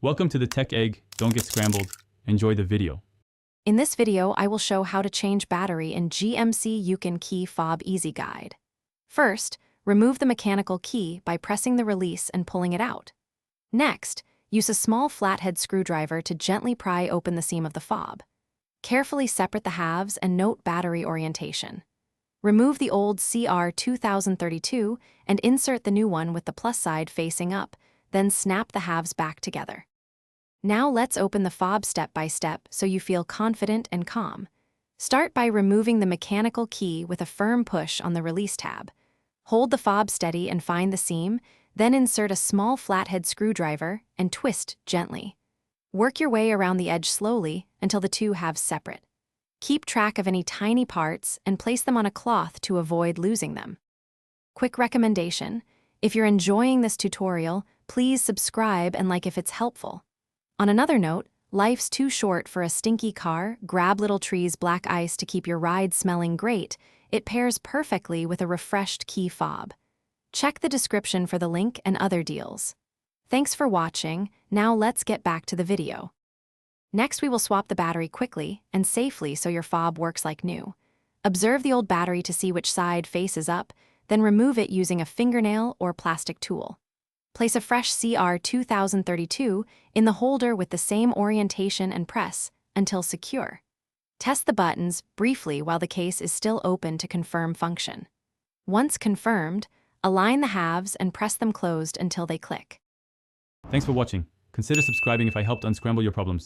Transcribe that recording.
Welcome to the Tech Egg. Don't get scrambled. Enjoy the video. In this video, I will show how to change battery in GMC Yukon Key Fob Easy Guide. First, remove the mechanical key by pressing the release and pulling it out. Next, use a small flathead screwdriver to gently pry open the seam of the fob. Carefully separate the halves and note battery orientation. Remove the old CR 2032 and insert the new one with the plus side facing up, then snap the halves back together. Now let's open the fob step by step so you feel confident and calm. Start by removing the mechanical key with a firm push on the release tab. Hold the fob steady and find the seam, then insert a small flathead screwdriver and twist gently. Work your way around the edge slowly until the two halves separate. Keep track of any tiny parts and place them on a cloth to avoid losing them. Quick recommendation: if you're enjoying this tutorial, please subscribe and like if it's helpful. On another note, life's too short for a stinky car. Grab Little Tree's black ice to keep your ride smelling great. It pairs perfectly with a refreshed key fob. Check the description for the link and other deals. Thanks for watching. Now let's get back to the video. Next, we will swap the battery quickly and safely so your fob works like new. Observe the old battery to see which side faces up, then remove it using a fingernail or plastic tool. Place a fresh CR 2032 in the holder with the same orientation and press until secure. Test the buttons briefly while the case is still open to confirm function. Once confirmed, align the halves and press them closed until they click. Thanks for watching. Consider subscribing if I helped unscramble your problems.